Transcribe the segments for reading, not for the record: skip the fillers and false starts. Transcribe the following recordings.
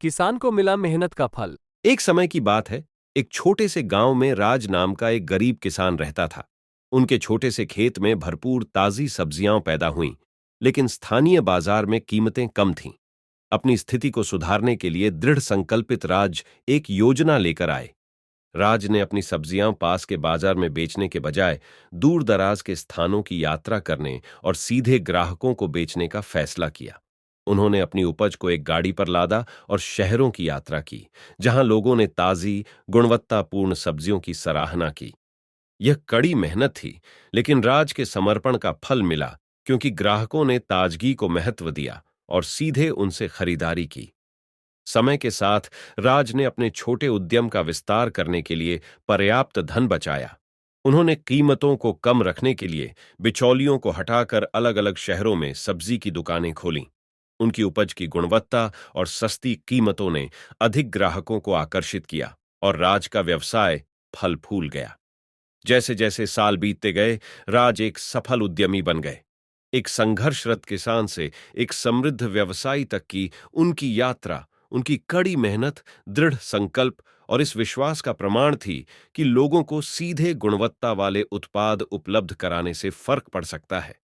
किसान को मिला मेहनत का फल। एक समय की बात है। एक छोटे से गांव में राज नाम का एक गरीब किसान रहता था। उनके छोटे से खेत में भरपूर ताजी सब्जियां पैदा हुईं, लेकिन स्थानीय बाजार में कीमतें कम थीं। अपनी स्थिति को सुधारने के लिए दृढ़ संकल्पित राज एक योजना लेकर आए। राज ने अपनी सब्जियां पास के बाजार में बेचने के बजाय दूर दराज के स्थानों की यात्रा करने और सीधे ग्राहकों को बेचने का फैसला किया। उन्होंने अपनी उपज को एक गाड़ी पर लादा और शहरों की यात्रा की, जहां लोगों ने ताजी, गुणवत्तापूर्ण सब्जियों की सराहना की। यह कड़ी मेहनत थी, लेकिन राज के समर्पण का फल मिला, क्योंकि ग्राहकों ने ताजगी को महत्व दिया और सीधे उनसे खरीदारी की। समय के साथ राज ने अपने छोटे उद्यम का विस्तार करने के लिए पर्याप्त धन बचाया। उन्होंने कीमतों को कम रखने के लिए बिचौलियों को हटाकर अलग अलग शहरों में सब्जी की दुकानें खोलीं। उनकी उपज की गुणवत्ता और सस्ती कीमतों ने अधिक ग्राहकों को आकर्षित किया और राज का व्यवसाय फल फूल गया। जैसे जैसे साल बीतते गए, राज एक सफल उद्यमी बन गए। एक संघर्षरत किसान से एक समृद्ध व्यवसायी तक की उनकी यात्रा, उनकी कड़ी मेहनत, दृढ़ संकल्प और इस विश्वास का प्रमाण थी कि लोगों को सीधे गुणवत्ता वाले उत्पाद उपलब्ध कराने से फर्क पड़ सकता है।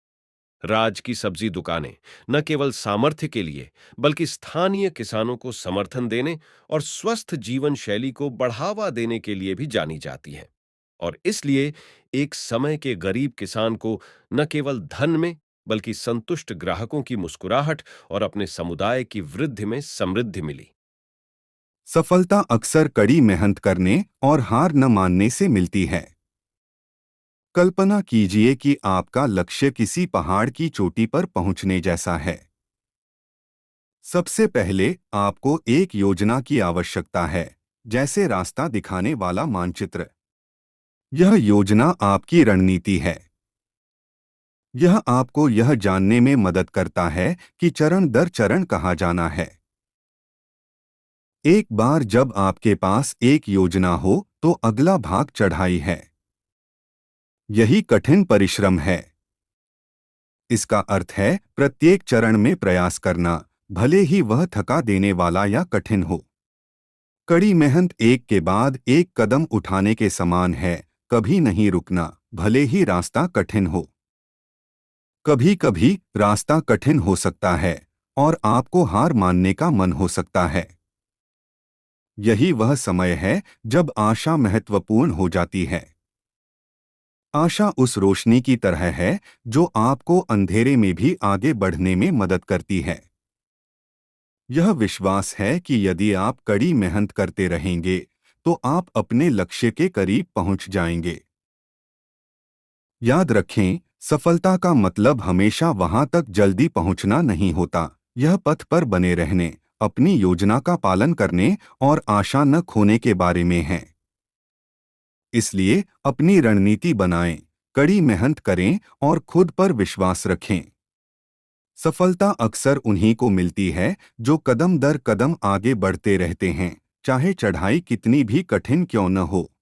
राज की सब्जी दुकानें न केवल सामर्थ्य के लिए, बल्कि स्थानीय किसानों को समर्थन देने और स्वस्थ जीवन शैली को बढ़ावा देने के लिए भी जानी जाती हैं। और इसलिए एक समय के गरीब किसान को न केवल धन में, बल्कि संतुष्ट ग्राहकों की मुस्कुराहट और अपने समुदाय की वृद्धि में समृद्धि मिली। सफलता अक्सर कड़ी मेहनत करने और हार न मानने से मिलती है। कल्पना कीजिए कि आपका लक्ष्य किसी पहाड़ की चोटी पर पहुंचने जैसा है। सबसे पहले आपको एक योजना की आवश्यकता है, जैसे रास्ता दिखाने वाला मानचित्र। यह योजना आपकी रणनीति है। यह आपको यह जानने में मदद करता है कि चरण दर चरण कहाँ जाना है। एक बार जब आपके पास एक योजना हो, तो अगला भाग चढ़ाई है। यही कठिन परिश्रम है। इसका अर्थ है प्रत्येक चरण में प्रयास करना, भले ही वह थका देने वाला या कठिन हो। कड़ी मेहनत एक के बाद एक कदम उठाने के समान है, कभी नहीं रुकना, भले ही रास्ता कठिन हो। कभी कभी रास्ता कठिन हो सकता है और आपको हार मानने का मन हो सकता है। यही वह समय है जब आशा महत्वपूर्ण हो जाती है। आशा उस रोशनी की तरह है जो आपको अंधेरे में भी आगे बढ़ने में मदद करती है। यह विश्वास है कि यदि आप कड़ी मेहनत करते रहेंगे, तो आप अपने लक्ष्य के करीब पहुंच जाएंगे। याद रखें, सफलता का मतलब हमेशा वहां तक जल्दी पहुंचना नहीं होता। यह पथ पर बने रहने, अपनी योजना का पालन करने और आशा न खोने के बारे में है। इसलिए अपनी रणनीति बनाएं, कड़ी मेहनत करें और खुद पर विश्वास रखें। सफलता अक्सर उन्हीं को मिलती है जो कदम दर कदम आगे बढ़ते रहते हैं, चाहे चढ़ाई कितनी भी कठिन क्यों न हो।